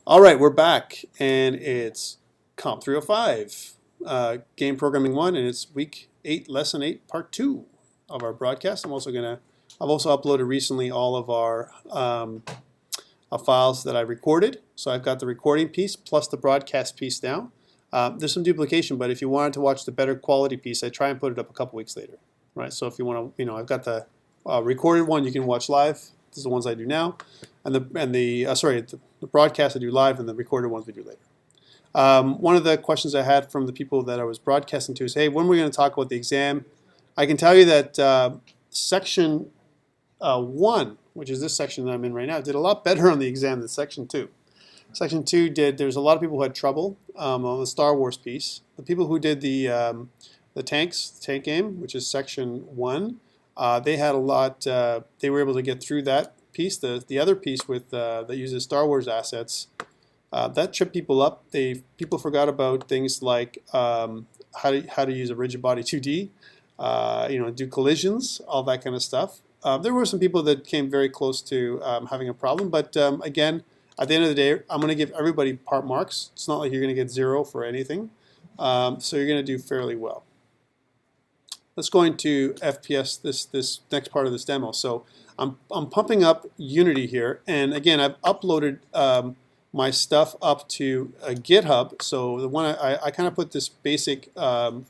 All right, we're back, and it's COMP305, Game Programming 1, and it's Week 8, Lesson 8, Part 2 of our broadcast. I've also uploaded recently all of our files that I recorded. So I've got the recording piece plus the broadcast piece now. There's some duplication, but if you wanted to watch the better quality piece, I try and put it up a couple weeks later, right? So if you want to, I've got the recorded one you can watch live. This is the ones I do now, and the broadcast I do live, and the recorded ones we do later. One of the questions I had from the people that I was broadcasting to is, hey, when are we going to talk about the exam? I can tell you that Section 1, which is this section that I'm in right now, did a lot better on the exam than Section 2. Section 2 there's a lot of people who had trouble on the Star Wars piece. The people who did the tank game, which is Section 1, they had a lot, they were able to get through that piece. The other piece with that uses Star Wars assets, that tripped people up. People forgot about things like how to use a rigid body 2D, do collisions, all that kind of stuff. There were some people that came very close to having a problem, but again, at the end of the day, I'm going to give everybody part marks. It's not like you're going to get 0 for anything, so you're going to do fairly well. Let's go into FPS, this next part of this demo. So I'm pumping up Unity here, and again, I've uploaded my stuff up to GitHub. So the one I kind of put this basic project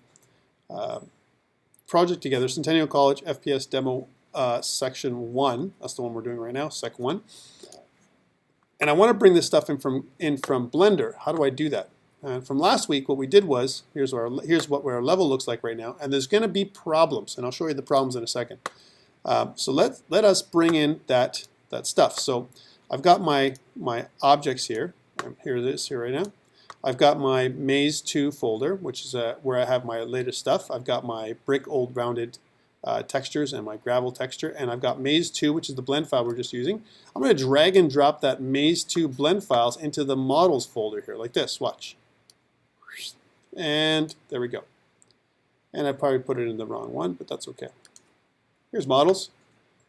together, Centennial College FPS Demo Section 1. That's the one we're doing right now, Sec 1. And I want to bring this stuff in from Blender. How do I do that? And from last week, what we did was, here's what our level looks like right now, and there's going to be problems, and I'll show you the problems in a second. So let us bring in that stuff. So I've got my objects here. Here it is here right now. I've got my Maze 2 folder, which is where I have my latest stuff. I've got my brick old rounded textures and my gravel texture, and I've got Maze 2, which is the blend file we're just using. I'm going to drag and drop that Maze 2 blend files into the models folder here, like this. Watch. And there we go. And I probably put it in the wrong one, but that's okay. Here's models.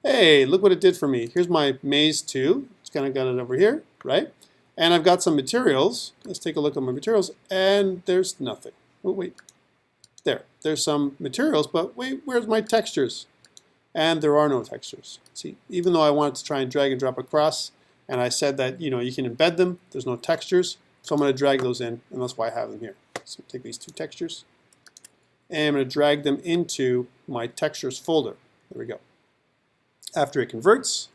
Hey, look what it did for me. Here's my Maze 2. It's kind of got it over here, right? And I've got some materials. Let's take a look at my materials, and there's nothing. Oh, wait. There's some materials, but wait, where's my textures? And there are no textures. See, even though I wanted to try and drag and drop across, and I said that, you can embed them, there's no textures, so I'm going to drag those in, and that's why I have them here. So take these two textures, and I'm going to drag them into my textures folder. There we go. After it converts,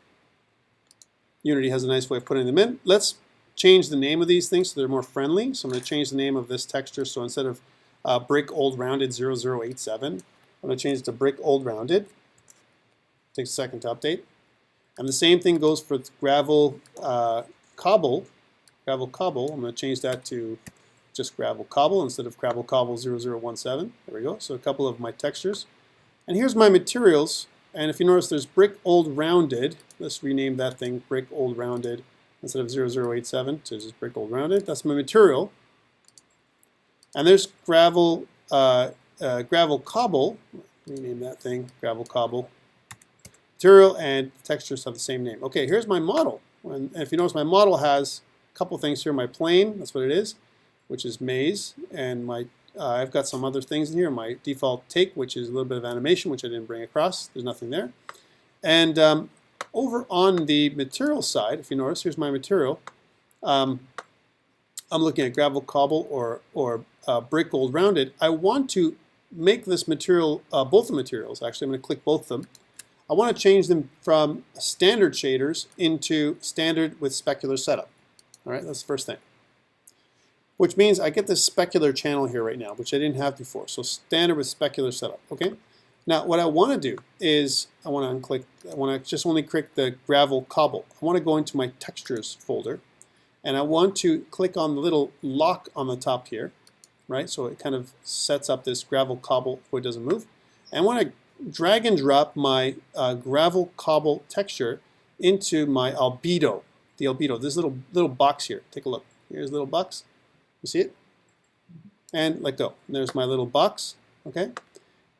Unity has a nice way of putting them in. Let's change the name of these things so they're more friendly. So I'm going to change the name of this texture. So instead of brick old rounded 0087, I'm going to change it to brick old rounded. Takes a second to update. And the same thing goes for gravel cobble. Gravel cobble, I'm going to change that to just gravel cobble instead of gravel cobble 0017. There we go. So a couple of my textures. And here's my materials. And if you notice, there's brick old rounded. Let's rename that thing brick old rounded instead of 0087 to just brick old rounded. That's my material. And there's gravel gravel cobble. Rename that thing gravel cobble. Material and textures have the same name. Okay, here's my model. And if you notice, my model has a couple things here. My plane, that's what it is, which is maze, and I've got some other things in here. My default take, which is a little bit of animation, which I didn't bring across. There's nothing there. And over on the material side, if you notice, here's my material. I'm looking at gravel cobble or brick gold rounded. I want to make this material, both the materials, actually, I'm going to click both of them. I want to change them from standard shaders into standard with specular setup. All right, that's the first thing. Which means I get this specular channel here right now, which I didn't have before. So standard with specular setup, okay? Now what I want to do is I want to just only click the gravel cobble. I want to go into my textures folder, and I want to click on the little lock on the top here, right? So it kind of sets up this gravel cobble so it doesn't move. And I want to drag and drop my gravel cobble texture into my albedo. The albedo, this little box here. Take a look. Here's a little box. You see it? And let go. And there's my little box. Okay?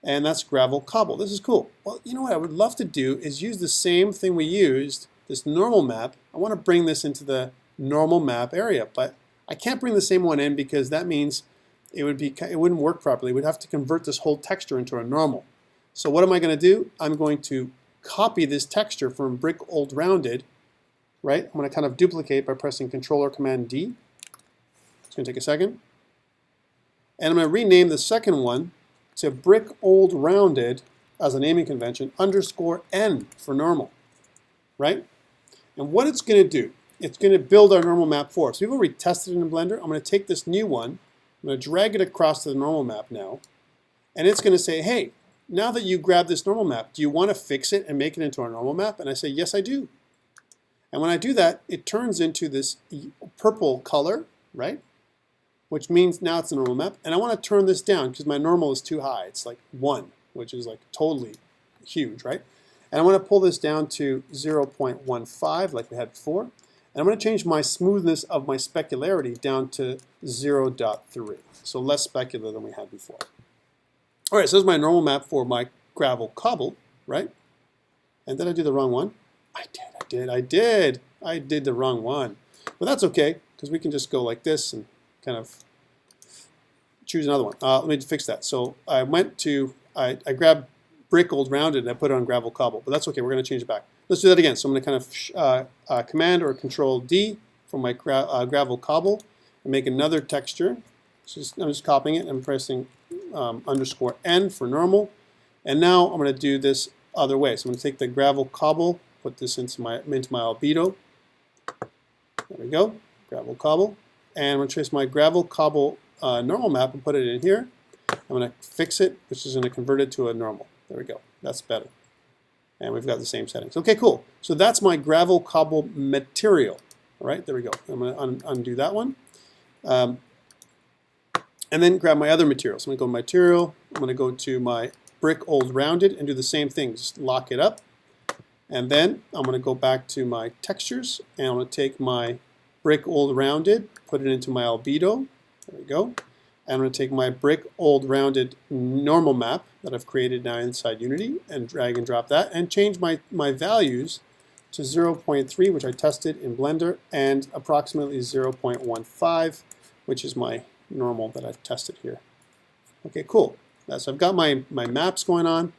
And that's gravel cobble. This is cool. Well, you know what I would love to do is use the same thing we used, this normal map. I want to bring this into the normal map area. But I can't bring the same one in because that means it wouldn't work properly. We'd have to convert this whole texture into a normal. So what am I going to do? I'm going to copy this texture from brick old rounded, right? I'm going to kind of duplicate by pressing Control or Command D. It's going to take a second. And I'm going to rename the second one to brick old rounded as a naming convention underscore N for normal, right? And what it's going to do, it's going to build our normal map for us. We've already tested it in Blender. I'm going to take this new one, I'm going to drag it across to the normal map now, and it's going to say, hey, now that you grab this normal map, do you want to fix it and make it into our normal map? And I say, yes, I do. And when I do that, it turns into this purple color, right? Which means now it's a normal map. And I want to turn this down because my normal is too high. It's like 1, which is like totally huge, right? And I want to pull this down to 0.15 like we had before. And I'm going to change my smoothness of my specularity down to 0.3. So less specular than we had before. All right, so there's my normal map for my gravel cobble, right? And did I do the wrong one? I did the wrong one. But that's okay, because we can just go like this and kind of choose another one. Let me fix that. So I grabbed brick old rounded and I put it on gravel cobble, but that's okay. We're going to change it back. Let's do that again. So I'm going to kind of Command or Control D for my gravel cobble and make another texture. So I'm just copying it and pressing underscore N for normal. And now I'm going to do this other way. So I'm going to take the gravel cobble, put this into my albedo. There we go, gravel cobble. And I'm going to trace my gravel cobble normal map and put it in here. I'm going to fix it, which is going to convert it to a normal. There we go. That's better. And we've got the same settings. Okay, cool. So that's my gravel cobble material. All right, there we go. I'm going to undo that one. And then grab my other material. So I'm going to go to material. I'm going to go to my brick old rounded and do the same thing. Just lock it up. And then I'm going to go back to my textures. And I'm going to take my brick old rounded, put it into my albedo. There we go. And I'm going to take my brick old rounded normal map that I've created now inside Unity and drag and drop that and change my values to 0.3, which I tested in Blender, and approximately 0.15, which is my normal that I've tested here. Okay, cool. So I've got my maps going on.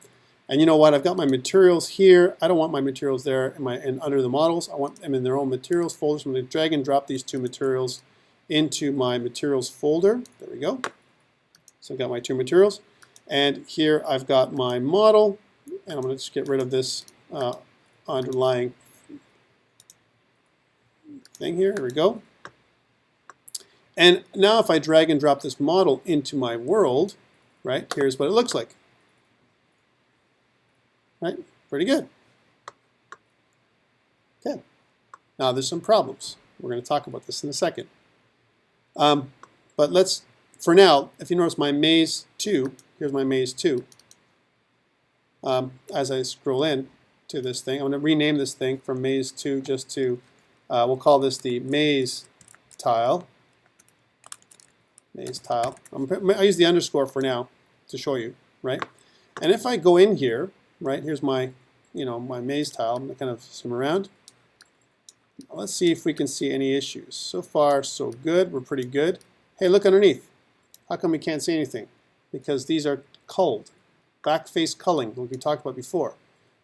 And you know what? I've got my materials here. I don't want my materials there under the models. I want them in their own materials folder. So I'm going to drag and drop these two materials into my materials folder. There we go. So I've got my two materials. And here I've got my model. And I'm going to just get rid of this underlying thing here. Here we go. And now if I drag and drop this model into my world, right, here's what it looks like. Right? Pretty good. Okay. Now there's some problems. We're going to talk about this in a second. But let's, for now, if you notice my maze 2, here's my maze 2. As I scroll in to this thing, I'm going to rename this thing from maze 2 just to, we'll call this the maze tile. Maze tile. I use the underscore for now to show you, right? And if I go in here, right, here's my, my maze tile. I'm going to kind of zoom around. Let's see if we can see any issues. So far, so good. We're pretty good. Hey, look underneath. How come we can't see anything? Because these are culled. Back face culling, like we talked about before.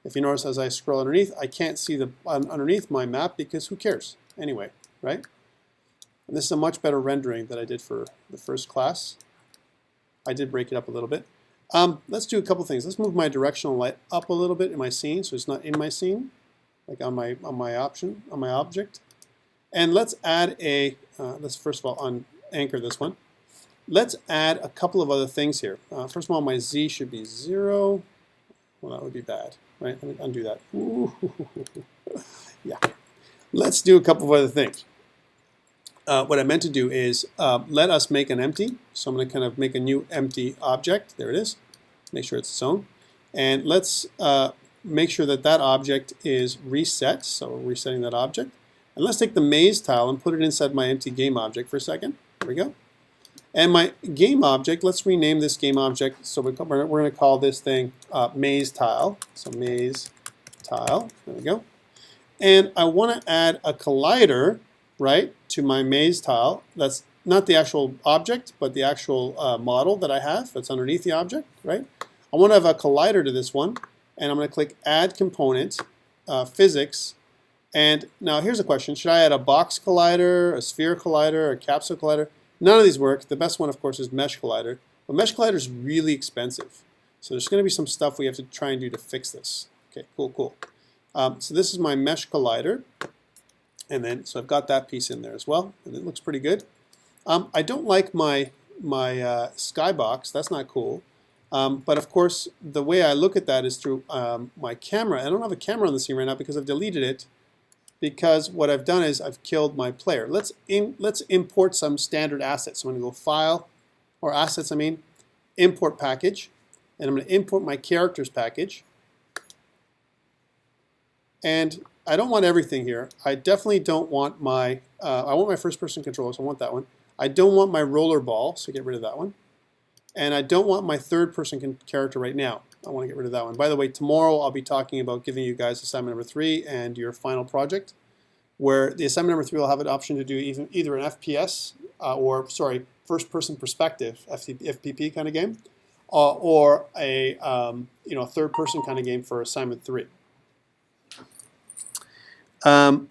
If you notice as I scroll underneath, I can't see the underneath my map because who cares? Anyway, right? And this is a much better rendering that I did for the first class. I did break it up a little bit. Let's do a couple things. Let's move my directional light up a little bit in my scene, so it's not in my scene, like on my object. And let's add a. Let's first of all anchor this one. Let's add a couple of other things here. First of all, my Z should be 0. Well, that would be bad, right? Let me undo that. Ooh. Yeah. Let's do a couple of other things. What I meant to do is let us make an empty. So I'm going to kind of make a new empty object. There it is. Make sure it's its own. And let's make sure that that object is reset. So we're resetting that object. And let's take the maze tile and put it inside my empty game object for a second. There we go. And my game object, let's rename this game object. So we're going to call this thing maze tile. So maze tile. There we go. And I want to add a collider right, to my maze tile. That's not the actual object, but the actual model that I have that's underneath the object, right? I want to have a collider to this one, and I'm going to click Add Component, Physics. And now here's a question. Should I add a box collider, a sphere collider, a capsule collider? None of these work. The best one, of course, is Mesh Collider. But Mesh Collider is really expensive. So there's going to be some stuff we have to try and do to fix this. Okay, cool. So this is my Mesh Collider. And then, so I've got that piece in there as well. And it looks pretty good. I don't like my Skybox. That's not cool. But of course, the way I look at that is through my camera. I don't have a camera on the scene right now because I've deleted it. Because what I've done is I've killed my player. Let's import some standard assets. So I'm going to go File, or Assets I mean, Import Package. And I'm going to import my characters package. And I don't want everything here. I definitely don't want my, I want my first person controller, so I want that one. I don't want my roller ball, so get rid of that one. And I don't want my third person character right now. I want to get rid of that one. By the way, tomorrow I'll be talking about giving you guys assignment number 3 and your final project, where the assignment number 3 will have an option to do either an FPS or first person perspective FPP kind of game, or a third person kind of game for assignment 3. Okay,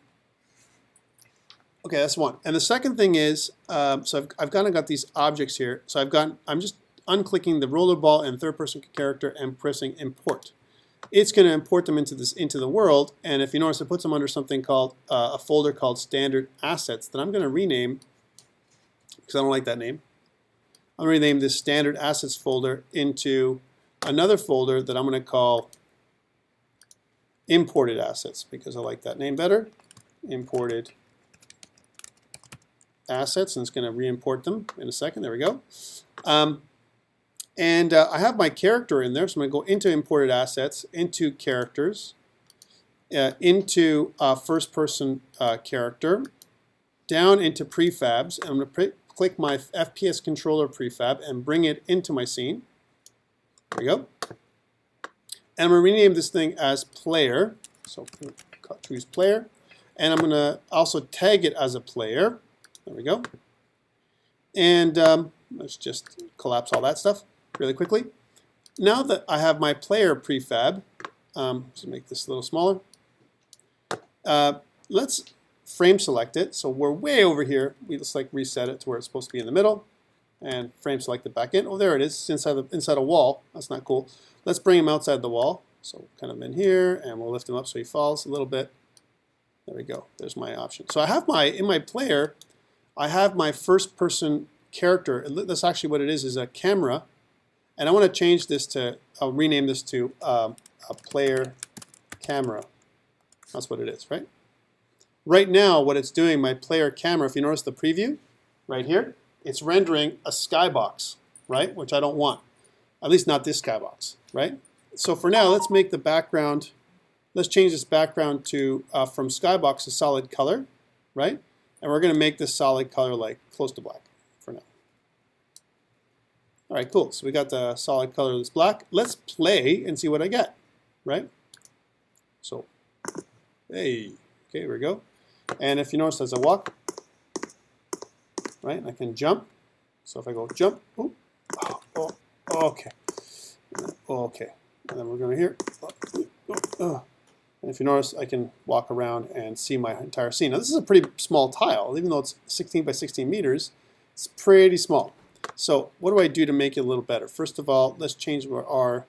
that's one. And the second thing is, so I've kind of got these objects here. So I'm just unclicking the roller ball and third person character and pressing import. It's going to import them into the world, and if you notice, it puts them under something called a folder called Standard Assets that I'm going to rename, because I don't like that name. I'm going to rename this Standard Assets folder into another folder that I'm going to call Imported Assets, because I like that name better. Imported Assets, and it's going to re-import them in a second. There we go. And I have my character in there, so I'm going to go into Imported Assets, into Characters, into First Person Character, down into Prefabs, and I'm going to click my FPS Controller Prefab and bring it into my scene. There we go. And I'm going to rename this thing as Player, so choose Player, and I'm going to also tag it as a player. There we go. And let's just collapse all that stuff really quickly. Now that I have my player prefab, let's make this a little smaller. Let's frame select it. So we're way over here. We just reset it to where it's supposed to be in the middle, and frame select it back in. Oh, there it is. It's inside a wall. That's not cool. Let's bring him outside the wall. So kind of in here, and we'll lift him up so he falls a little bit. There we go. There's my option. So I have in my player, I have my first person character. That's actually what it is a camera. And I want to change this to, I'll rename this to a player camera. That's what it is, right? Right now, what it's doing, my player camera, if you notice the preview right here, it's rendering a skybox, right? Which I don't want. At least not this skybox, right? So for now, let's make the background, let's change this background to, from skybox to solid color, right? And we're going to make this solid color close to black for now. All right, cool. So we got the solid color that's black. Let's play and see what I get, right? So, hey, okay, here we go. And if you notice as I walk, right, I can jump. So if I go jump, oh, okay, okay. And then we're going here. And if you notice, I can walk around and see my entire scene. Now this is a pretty small tile, even though it's 16 by 16 meters, it's pretty small. So what do I do to make it a little better? First of all, let's change our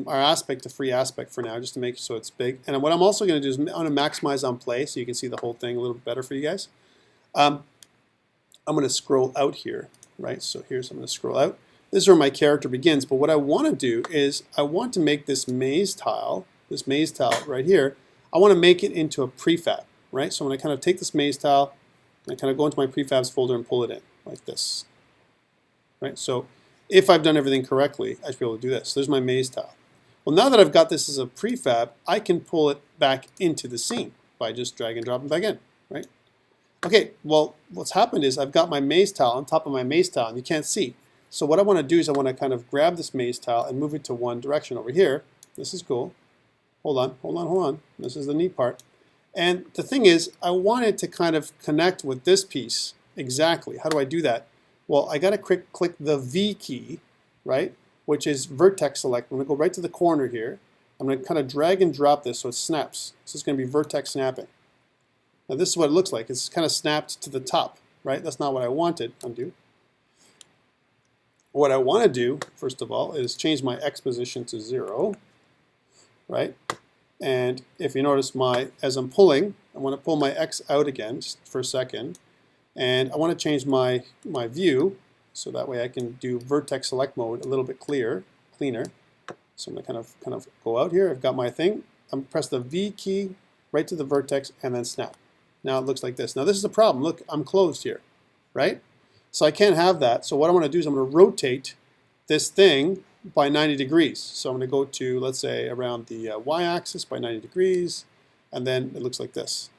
aspect to free aspect for now, just to make it so it's big. And what I'm also going to do is I'm going to maximize on play so you can see the whole thing a little bit better for you guys. I'm going to scroll out here, right? So I'm going to scroll out. This is where my character begins, but what I want to do is I want to make this maze tile right here, I want to make it into a prefab, right? So I'm going to kind of take this maze tile and I kind of go into my prefabs folder and pull it in like this, right? So if I've done everything correctly, I should be able to do this. There's my maze tile. Well, now that I've got this as a prefab, I can pull it back into the scene by just drag and drop it back in, right? Okay, well, what's happened is I've got my maze tile on top of my maze tile, and you can't see. So what I want to do is I want to kind of grab this maze tile and move it to one direction over here. This is cool. Hold on. This is the neat part. And the thing is, I wanted to kind of connect with this piece exactly. How do I do that? Well, I got to click the V key, right, which is Vertex Select. I'm going to go right to the corner here. I'm going to kind of drag and drop this so it snaps. So it's going to be vertex snapping. Now this is what it looks like. It's kind of snapped to the top, right? That's not what I wanted. Undo. What I want to do, first of all, is change my X position to 0, right? And if you notice, as I'm pulling, I want to pull my X out again just for a second. And I want to change my view so that way I can do Vertex Select mode a little bit cleaner. So I'm going to kind of go out here. I've got my thing. I'm going to press the V key right to the vertex and then snap. Now it looks like this. Now this is the problem. Look, I'm closed here, right? So I can't have that. So what I want to do is I'm going to rotate this thing by 90 degrees. So I'm going to go to, let's say, around the y-axis by 90 degrees, and then it looks like this.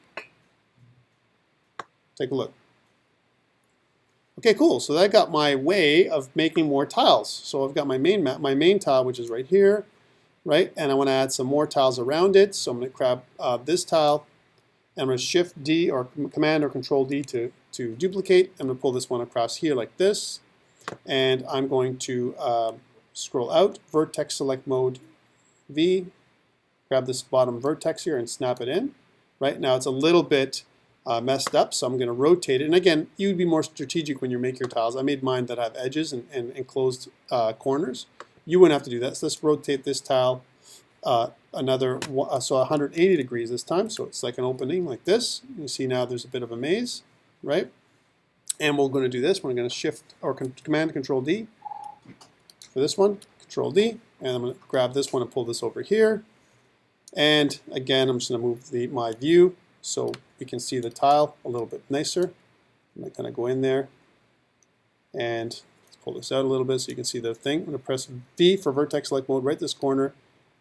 Take a look. Okay, cool. So that got my way of making more tiles. So I've got my main tile, which is right here, right? And I want to add some more tiles around it. So I'm going to grab this tile, and I'm going to Shift D or Command or Control D to duplicate. I'm going to pull this one across here like this, and I'm going to scroll out, Vertex Select Mode V, grab this bottom vertex here and snap it in. Right now it's a little bit messed up, so I'm going to rotate it. And again, you'd be more strategic when you make your tiles. I made mine that have edges and enclosed corners. You wouldn't have to do that. So let's rotate this tile so 180 degrees this time. So it's like an opening like this. You see now there's a bit of a maze, right? And we're going to do this. We're going to Shift or Command Control D for this one, Control D, and I'm going to grab this one and pull this over here. And again, I'm just going to move my view so we can see the tile a little bit nicer. I'm going to kind of go in there and let's pull this out a little bit so you can see the thing. I'm going to press V for Vertex Select Mode right this corner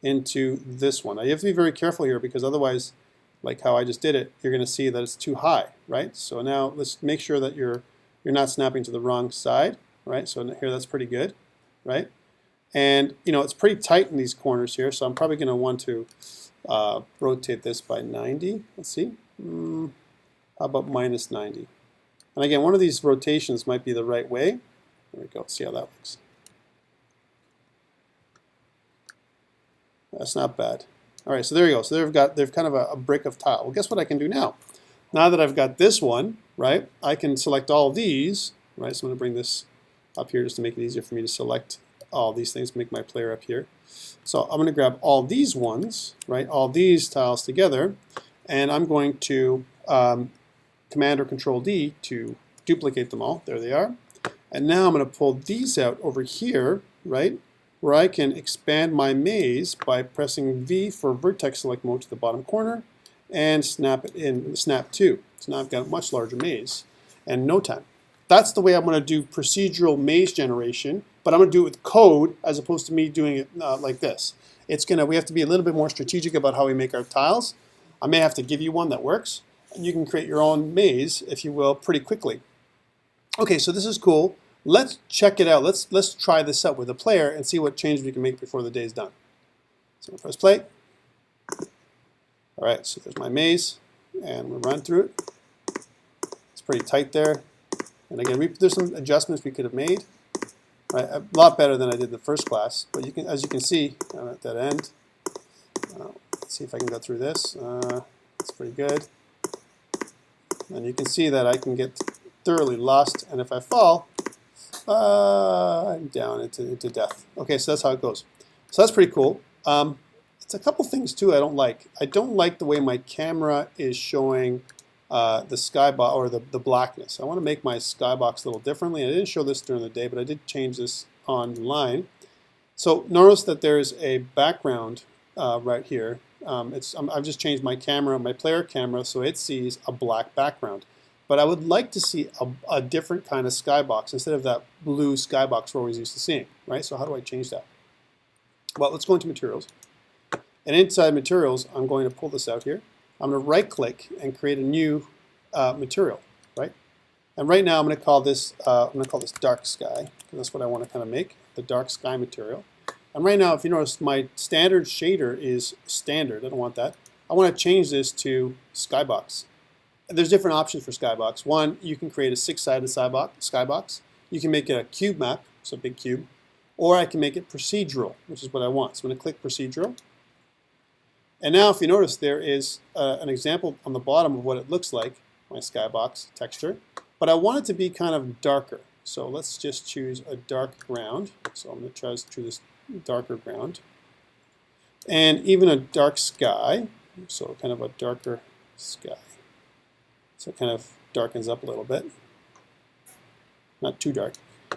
into this one. Now you have to be very careful here because otherwise, like how I just did it, you're going to see that it's too high, right? So now let's make sure that you're not snapping to the wrong side, right? So here that's pretty good, right? And you know it's pretty tight in these corners here, so I'm probably going to want to rotate this by 90. Let's see. How about minus 90? And again, one of these rotations might be the right way. There we go. See how that looks. That's not bad. All right, so there you go. So they've kind of a brick of tile. Well, guess what I can do now? Now that I've got this one, right, I can select all these, right? So I'm going to bring this up here just to make it easier for me to select all these things, make my player up here. So I'm going to grab all these ones, right, all these tiles together, and I'm going to Command or Control D to duplicate them all. There they are. And now I'm going to pull these out over here, right, where I can expand my maze by pressing V for Vertex Select Mode to the bottom corner and snap it in, snap to. So now I've got a much larger maze and no time. That's the way I'm going to do procedural maze generation, but I'm going to do it with code as opposed to me doing it like this. We have to be a little bit more strategic about how we make our tiles. I may have to give you one that works, and you can create your own maze, if you will, pretty quickly. Okay, so this is cool. Let's check it out. Let's try this out with a player and see what changes we can make before the day is done. So I'm going to press play. All right, so there's my maze, and we'll run through it. It's pretty tight there. And again, there's some adjustments we could have made. Right, a lot better than I did in the first class. But you can, as you can see, I'm at that end. Let's see if I can go through this. It's pretty good. And you can see that I can get thoroughly lost, and if I fall, I'm down into death. Okay, so that's how it goes. So that's pretty cool. It's a couple things too I don't like. I don't like the way my camera is showing the skybox or the blackness. I want to make my skybox a little differently. I didn't show this during the day, but I did change this online. So notice that there's a background right here. I've just changed my camera, my player camera, so it sees a black background. But I would like to see a different kind of skybox instead of that blue skybox we're always used to seeing, right? So how do I change that? Well, let's go into Materials. And inside Materials, I'm going to pull this out here. I'm going to right-click and create a new material, right? And right now I'm going to call this dark sky, because that's what I want to kind of make, the dark sky material. And right now, if you notice, my standard shader is standard. I don't want that. I want to change this to Skybox. There's different options for Skybox. One, you can create a 6-sided Skybox. You can make it a cube map, so a big cube, or I can make it procedural, which is what I want. So I'm going to click procedural. And now if you notice, there is an example on the bottom of what it looks like, my Skybox texture. But I want it to be kind of darker. So let's just choose a dark ground. So I'm going to try to choose this darker ground. And even a dark sky, so kind of a darker sky. So it kind of darkens up a little bit. Not too dark.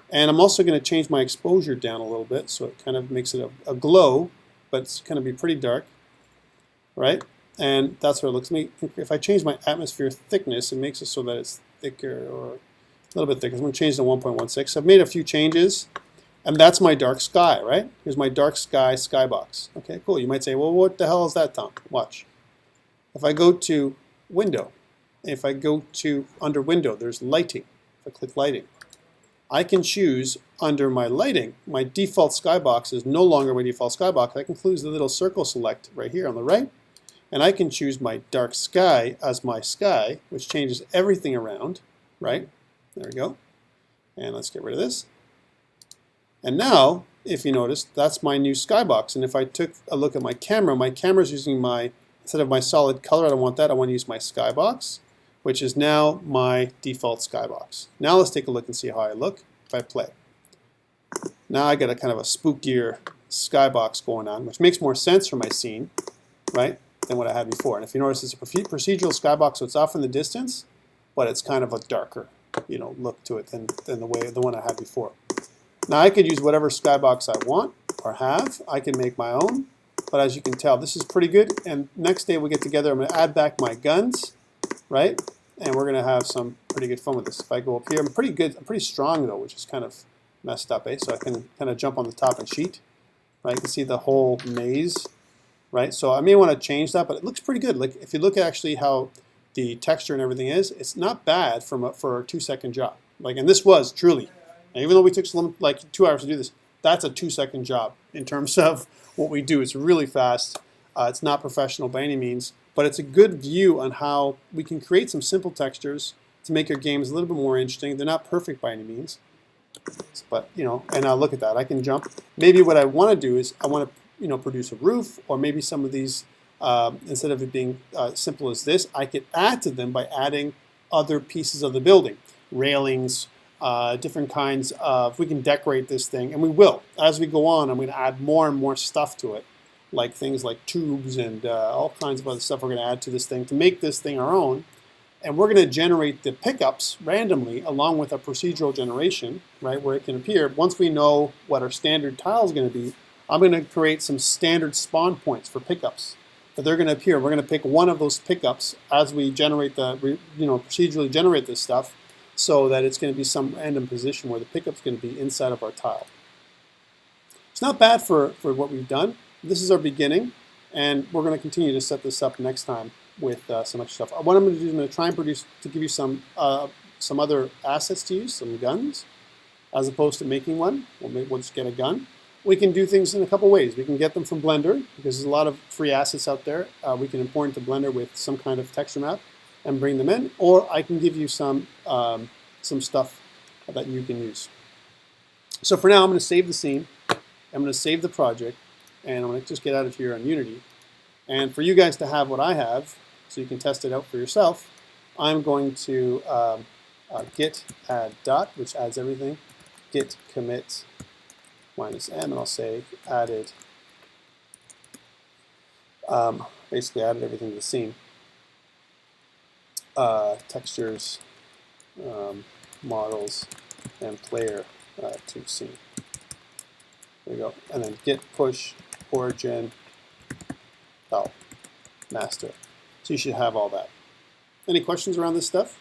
And I'm also going to change my exposure down a little bit so it kind of makes it a glow, but it's going to be pretty dark, right? And that's what it looks like. If I change my atmosphere thickness, it makes it so that it's thicker or a little bit thicker. I'm going to change to 1.16. I've made a few changes, and that's my dark sky, right? Here's my dark sky Skybox. Okay, cool. You might say, well, what the hell is that, Tom? Watch. If I go to Window, if I go to under Window, there's Lighting. If I click Lighting, I can choose under my lighting, my default Skybox is no longer my default Skybox. I can choose the little circle select right here on the right, and I can choose my dark sky as my sky, which changes everything around, right? There we go. And let's get rid of this. And now, if you notice, that's my new Skybox. And if I took a look at my camera's using my, instead of my solid color, I don't want that, I want to use my Skybox, which is now my default Skybox. Now let's take a look and see how I look if I play. Now I got a kind of a spookier Skybox going on, which makes more sense for my scene, right, than what I had before. And if you notice, it's a procedural Skybox, so it's off in the distance, but it's kind of a darker, you know, look to it than the one I had before. Now I could use whatever Skybox I want or have. I can make my own, but as you can tell, this is pretty good. And next day we get together, I'm going to add back my guns, right? And we're going to have some pretty good fun with this. If I go up here, I'm pretty good. I'm pretty strong though, which is kind of messed up, eh? So I can kind of jump on the top and cheat, right? You can see the whole maze, right? So I may want to change that, but it looks pretty good. Like if you look at actually how the texture and everything is, it's not bad for a 2-second job. Like, and this was truly, and even though we took like 2 hours to do this, that's a 2-second job in terms of what we do. It's really fast. It's not professional by any means, but it's a good view on how we can create some simple textures to make your games a little bit more interesting. They're not perfect by any means, but you know, and now look at that. I can jump. Maybe what I want to do is I want to, you know, produce a roof, or maybe some of these, instead of it being simple as this, I could add to them by adding other pieces of the building, railings, different kinds of, we can decorate this thing, and we will. As we go on, I'm going to add more and more stuff to it, like things like tubes and all kinds of other stuff we're going to add to this thing to make this thing our own. And we're going to generate the pickups randomly along with a procedural generation, right, where it can appear. Once we know what our standard tile is going to be, I'm going to create some standard spawn points for pickups that they're going to appear. We're going to pick one of those pickups as we generate procedurally generate this stuff, so that it's going to be some random position where the pickup's going to be inside of our tile. It's not bad for what we've done. This is our beginning, and we're going to continue to set this up next time with some extra stuff. What I'm going to do is I'm going to try and give you some other assets to use, some guns, as opposed to making one. We'll just get a gun. We can do things in a couple ways. We can get them from Blender, because there's a lot of free assets out there. We can import into Blender with some kind of texture map and bring them in, or I can give you some stuff that you can use. So for now, I'm going to save the scene. I'm going to save the project, and I'm going to just get out of here on Unity. And for you guys to have what I have, so you can test it out for yourself, I'm going to git add dot, which adds everything, git commit -m, and I'll say added, basically added everything to the scene. Textures, models, and player to scene. There we go. And then git push origin master. So you should have all that. Any questions around this stuff?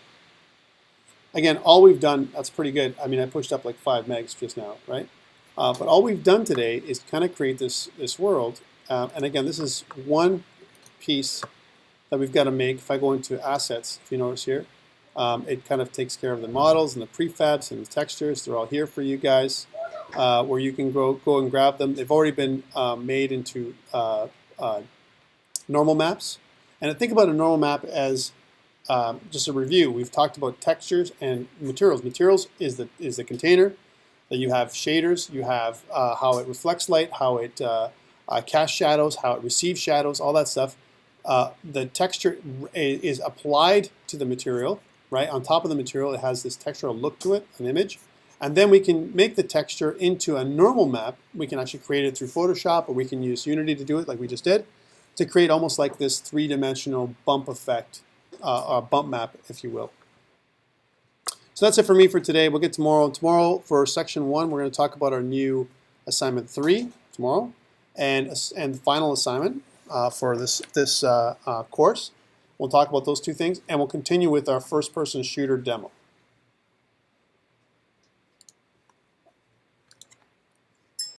Again, all we've done, that's pretty good. I mean, I pushed up like 5 megs just now, right? But all we've done today is kind of create this world. And again, this is one piece that we've got to make. If I go into assets, if you notice here, it kind of takes care of the models and the prefabs and the textures. They're all here for you guys, where you can go and grab them. They've already been made into normal maps. And think about a normal map as just a review. We've talked about textures and materials. Materials is the container. That you have shaders, you have how it reflects light, how it casts shadows, how it receives shadows, all that stuff. The texture is applied to the material, right? On top of the material, it has this textural look to it, an image. And then we can make the texture into a normal map. We can actually create it through Photoshop, or we can use Unity to do it like we just did, to create almost like this three-dimensional bump effect, or bump map, if you will. So that's it for me for today. We'll get tomorrow. Tomorrow for section 1, we're going to talk about our new assignment 3 tomorrow, and the final assignment for this course. We'll talk about those two things, and we'll continue with our first-person shooter demo.